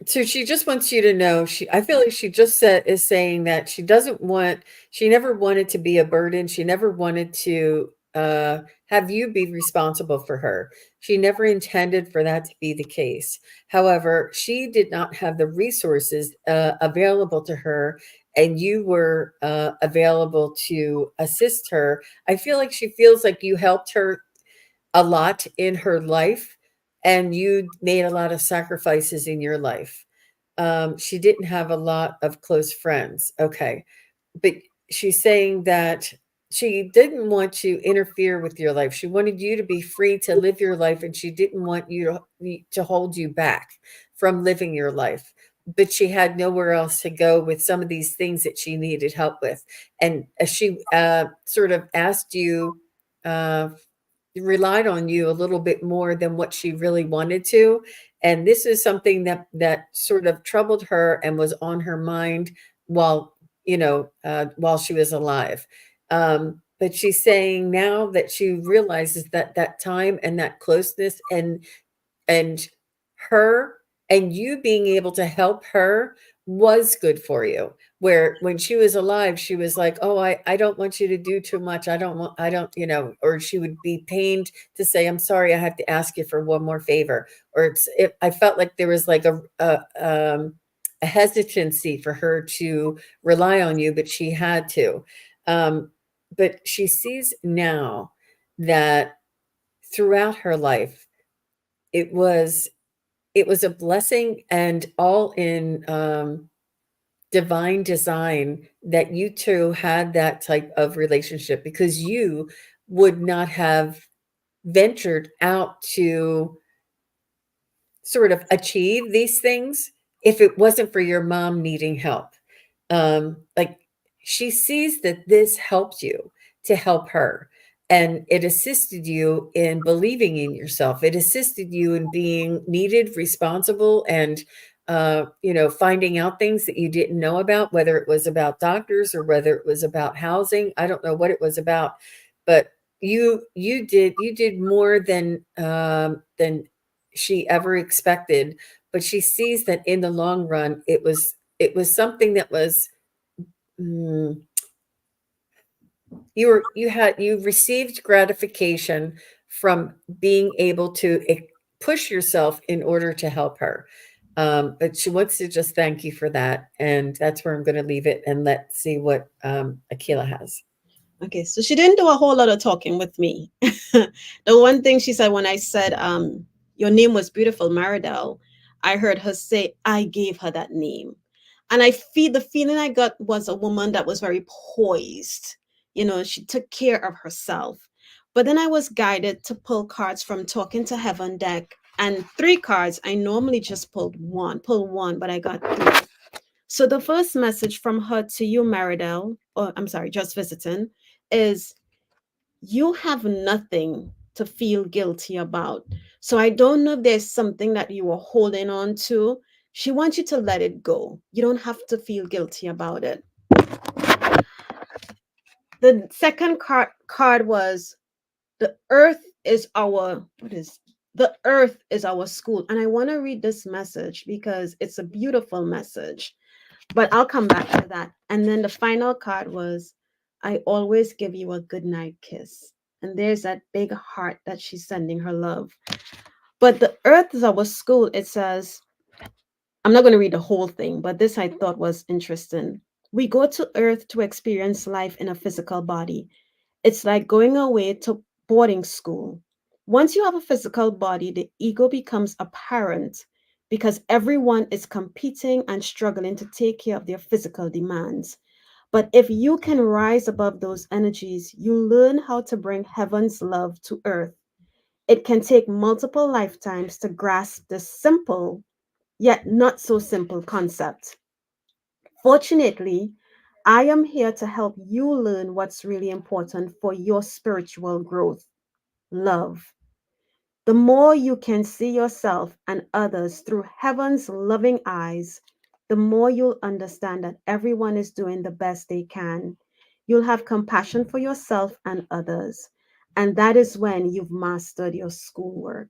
so she just wants you to know, I feel like she just is saying that she never wanted to be a burden. She never wanted to have you be responsible for her. She never intended for that to be the case. However, she did not have the resources available to her, and you were available to assist her. I feel like she feels like you helped her a lot in her life. and you made a lot of sacrifices in your life. She didn't have a lot of close friends. Okay. But she's saying that she didn't want to interfere with your life. She wanted you to be free to live your life, and she didn't want to hold you back from living your life. But she had nowhere else to go with some of these things that she needed help with. And she sort of asked you, uh, relied on you a little bit more than what she really wanted to. And this is something that sort of troubled her and was on her mind while, while she was alive. But she's saying now that she realizes that that time and that closeness and her and you being able to help her was good for you. Where when she was alive, she was like, "Oh, I don't want you to do too much. I don't, or she would be pained to say, "I'm sorry, I have to ask you for one more favor." Or I felt like there was like a hesitancy for her to rely on you, but she had to. Um, but she sees now that throughout her life, it was it was a blessing and all in divine design that you two had that type of relationship, because you would not have ventured out to sort of achieve these things if it wasn't for your mom needing help. Like, she sees that this helped you to help her, and it assisted you in believing in yourself. It assisted you in being needed, responsible, and finding out things that you didn't know about, whether it was about doctors or whether it was about housing. I don't know what it was about, but you did more than she ever expected. But she sees that in the long run, it was something that was, mm, you received gratification from being able to push yourself in order to help her. But she wants to just thank you for that, and that's where I'm going to leave it, and let's see what Akila has. Okay, so she didn't do a whole lot of talking with me. The one thing she said when I said, your name was beautiful, Maridel, I heard her say, I gave her that name. And the feeling I got was a woman that was very poised. She took care of herself. But then I was guided to pull cards from Talking to Heaven deck. And three cards, I normally just pull one, but I got three. So the first message from her to you, Maridel, or I'm sorry, just visiting, is you have nothing to feel guilty about. So I don't know if there's something that you were holding on to. She wants you to let it go. You don't have to feel guilty about it. The second card was the earth is our what is the earth is our school. And I want to read this message because it's a beautiful message. But I'll come back to that. And then the final card was, I always give you a good night kiss. And there's that big heart that she's sending her love. But the earth is our school. It says, I'm not going to read the whole thing, but this I thought was interesting. We go to earth to experience life in a physical body. It's like going away to boarding school. Once you have a physical body, the ego becomes apparent because everyone is competing and struggling to take care of their physical demands. But if you can rise above those energies, you learn how to bring heaven's love to earth. It can take multiple lifetimes to grasp this simple, yet not so simple concept. Fortunately, I am here to help you learn what's really important for your spiritual growth: love. The more you can see yourself and others through heaven's loving eyes, the more you'll understand that everyone is doing the best they can. You'll have compassion for yourself and others. And that is when you've mastered your schoolwork.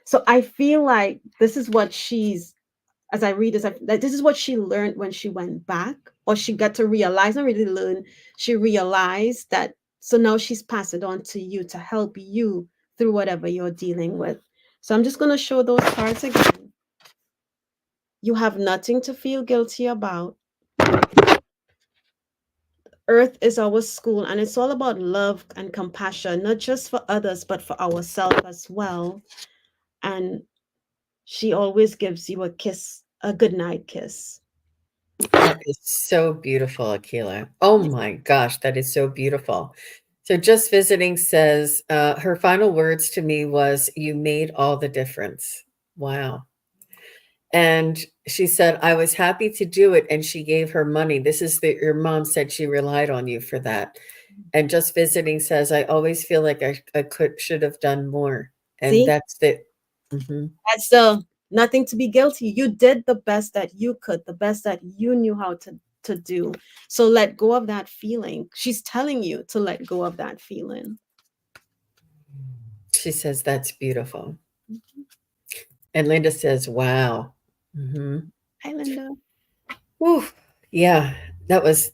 So I feel like this is what as I read this, that this is what she learned when she went back, or she got to realize, not really learn, she realized that. So now she's passed it on to you to help you through whatever you're dealing with. So I'm just going to show those cards again. You have nothing to feel guilty about. Earth is our school, and it's all about love and compassion, not just for others, but for ourselves as well. and she always gives you a kiss, a goodnight kiss. That is so beautiful, Akela. Oh my gosh, that is so beautiful. So just visiting says her final words to me was, "You made all the difference." Wow. And she said, "I was happy to do it." And she gave her money. This is your mom said she relied on you for that. And just visiting says, "I always feel like I should have done more." And See, that's the, mhm. that's the nothing to be guilty. You did the best that you could, the best that you knew how to do. So let go of that feeling. She's telling you to let go of that feeling. She says, "That's beautiful." And Linda says, "Wow." Hmm. Hi, Linda. Whew. Yeah, it was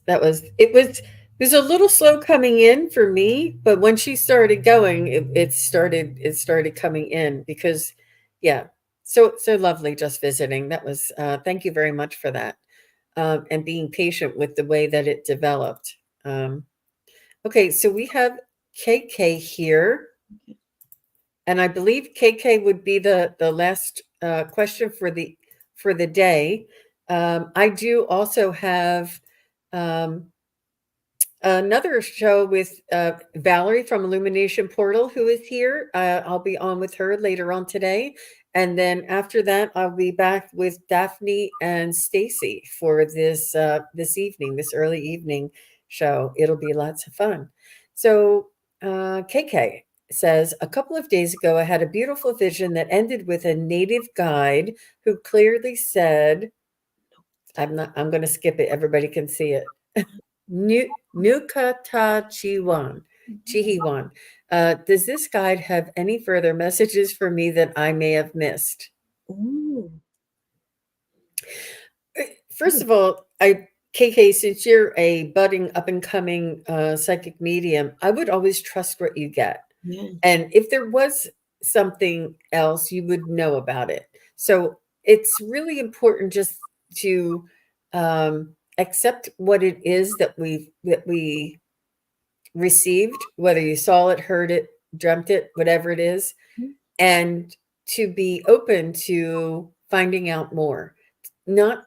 a little slow coming in for me, but when she started going, it started coming in because, yeah, so lovely just visiting. That was thank you very much for that, and being patient with the way that it developed. Um, okay, so we have KK here, and I believe KK would be the last question for the day. I do also have um, another show with Valerie from Illumination Portal, who is here. I'll be on with her later on today, and then after that, I'll be back with Daphne and Stacy for this evening, this early evening show. It'll be lots of fun. So, KK says, a couple of days ago, I had a beautiful vision that ended with a native guide who clearly said, I'm going to skip it. Everybody can see it. Nukata Chihiwan. Does this guide have any further messages for me that I may have missed? Ooh, First of all, KK, since you're a budding up and coming psychic medium, I would always trust what you get. yeah. And if there was something else, you would know about it. So it's really important just to accept what it is that we received, whether you saw it, heard it, dreamt it, whatever it is, and to be open to finding out more. Not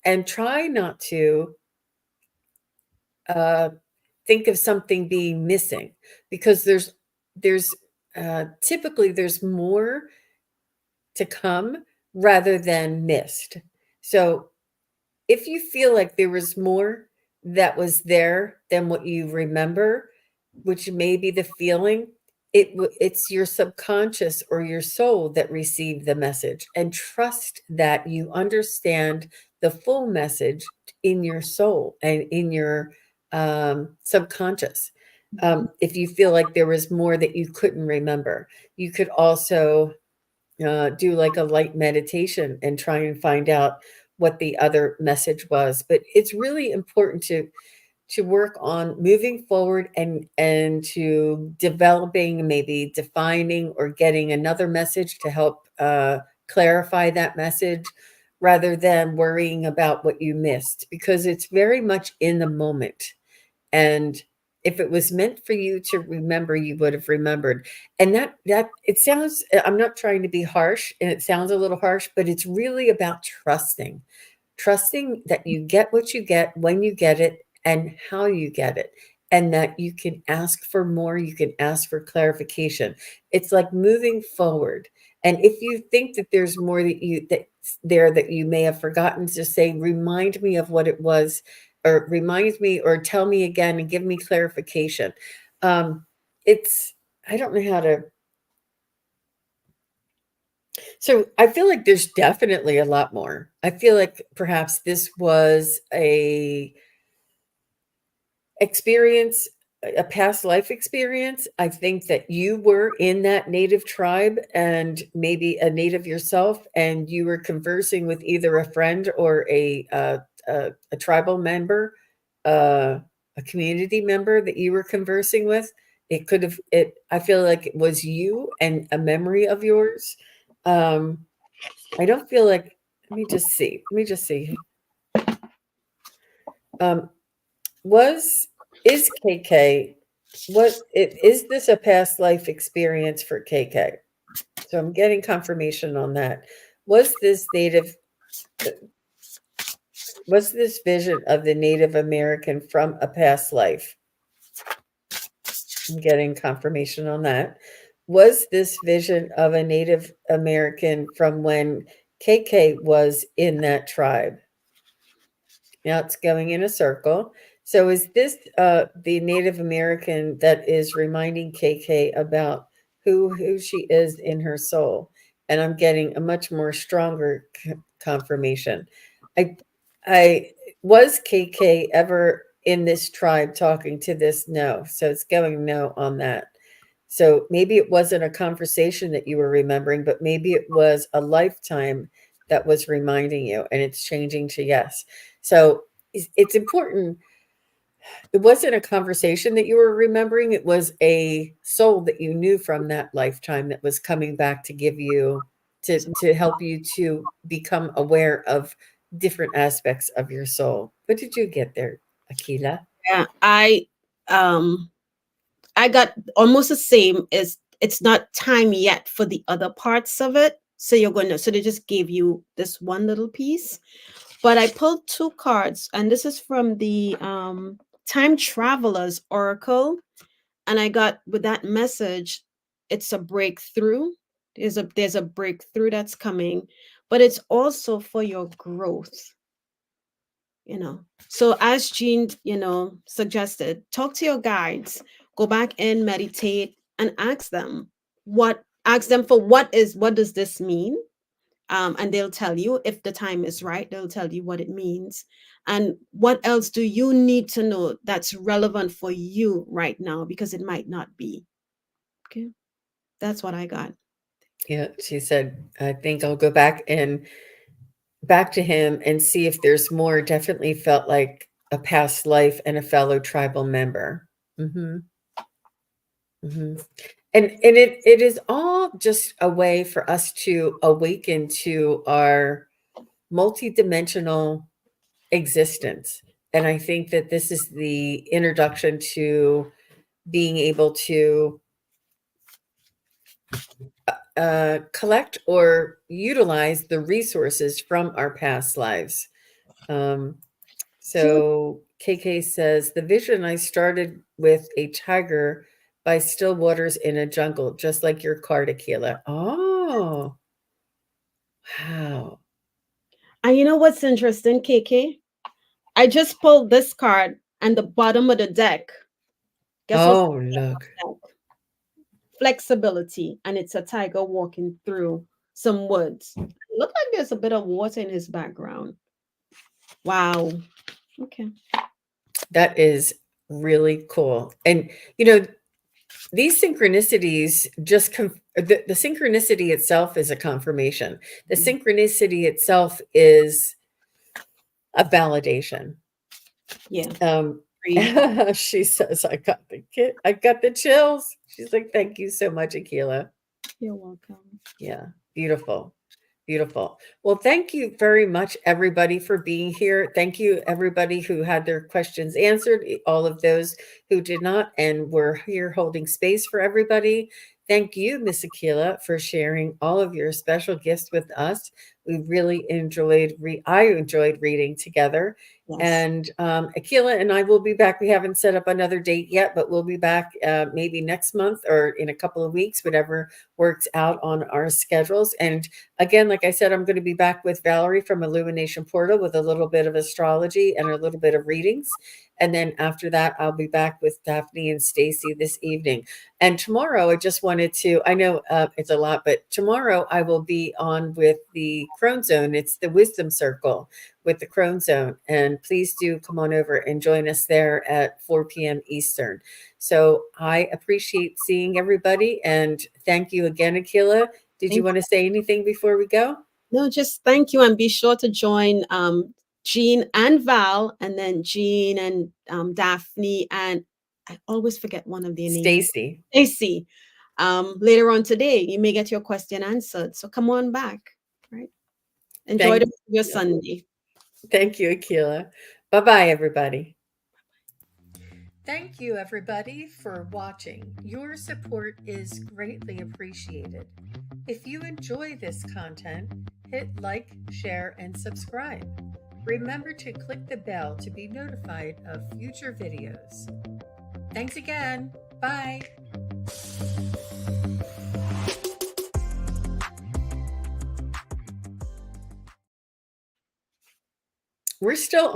and try not to uh, think of something being missing because there's typically there's more to come rather than missed. So if you feel like there was more that was there than what you remember, which may be the feeling, it's your subconscious or your soul that received the message, and trust that you understand the full message in your soul and in your subconscious. If you feel like there was more that you couldn't remember, you could also do like a light meditation and try and find out what the other message was. But it's really important to work on moving forward and to developing, maybe defining or getting another message to help clarify that message rather than worrying about what you missed, because it's very much in the moment. And if it was meant for you to remember, you would have remembered. And that it sounds, I'm not trying to be harsh, and it sounds a little harsh, but it's really about trusting that you get what you get when you get it and how you get it, and that you can ask for more, you can ask for clarification. It's like moving forward. And if you think that there's more that you may have forgotten, to say, remind me of what it was, or remind me, or tell me again and give me clarification. um it's, I don't know how to, so I feel like there's definitely a lot more. I feel like perhaps this was a experience, a past life experience. I think that you were in that native tribe and maybe a native yourself, and you were conversing with either a friend or a tribal member, uh, a community member that you were conversing with. It could have it. I feel like it was you and a memory of yours. Um, I don't feel like. Let me just see. Let me just see. Um, was is KK, what is this a past life experience for KK? So I'm getting confirmation on that. Was this native was this vision of the Native American from a past life? I'm getting confirmation on that. Was this vision of a Native American from when KK was in that tribe? Now it's going in a circle. So is this the Native American that is reminding KK about who she is in her soul? And I'm getting a much more stronger confirmation. I I was KK ever in this tribe talking to this? No. So it's going no on that. So maybe it wasn't a conversation that you were remembering, but maybe it was a lifetime that was reminding you and it's changing to yes. So it's important. It wasn't a conversation that you were remembering. It was a soul that you knew from that lifetime that was coming back to give you to help you to become aware of different aspects of your soul. What did you get there, Akila? Yeah, um I got almost the same as it's not time yet for the other parts of it. So you're going to, so they just gave you this one little piece. But I pulled two cards, and this is from the Time Travelers Oracle. And I got with that message, it's a breakthrough. There's a breakthrough that's coming, but it's also for your growth, you know. So as Jean, suggested, talk to your guides, go back and meditate and ask them for what does this mean? And they'll tell you if the time is right, they'll tell you what it means. And what else do you need to know that's relevant for you right now? Because it might not be. Okay. That's what I got. Yeah, she said, I think I'll go back to him and see if there's more. Definitely felt like a past life and a fellow tribal member. Hmm. Hmm. And it is all just a way for us to awaken to our multidimensional existence. And I think that this is the introduction to being able to collect or utilize the resources from our past lives. Um, So so KK says, the vision I started with a tiger by still waters in a jungle, just like your card, Akela. Oh, wow. and you know what's interesting, KK? I just pulled this card and the bottom of the deck. Guess what's Oh, look. on the deck? Flexibility, and it's a tiger walking through some woods. Look like there's a bit of water in his background. Wow. Okay. That is really cool. And, these synchronicities the synchronicity itself is a confirmation. The synchronicity itself is a validation. Yeah. Um, Agreed. she says, I got the chills. She's like, thank you so much, Akila. You're welcome. Yeah, beautiful. Beautiful. Well, thank you very much, everybody, for being here. Thank you, everybody who had their questions answered, all of those who did not, and we're here holding space for everybody. Thank you, Miss Akila, for sharing all of your special gifts with us. We really I enjoyed reading together. Yes. And Akila and I will be back. We haven't set up another date yet, but we'll be back maybe next month or in a couple of weeks, whatever works out on our schedules. And again, like I said, I'm going to be back with Valerie from Illumination Portal with a little bit of astrology and a little bit of readings. And then after that, I'll be back with Daphne and Stacy this evening. And tomorrow, I just wanted to, I know it's a lot, but tomorrow I will be on with the Crone Zone. It's the Wisdom Circle with the Crone Zone. And please do come on over and join us there at 4 p.m. Eastern. So I appreciate seeing everybody. And thank you again, Akila. Did you Thank want to say anything before we go? No, just thank you, and be sure to join Jean and Val, and then Jean and Daphne, and I always forget one of their names. Stacy. Stacy. Later on today, you may get your question answered. So come on back, right? Enjoy Thank your you. Sunday. Thank you, Akila. Bye bye, everybody. Thank you, everybody, for watching. Your support is greatly appreciated. If you enjoy this content, hit like, share, and subscribe. Remember to click the bell to be notified of future videos. Thanks again. Bye. We're still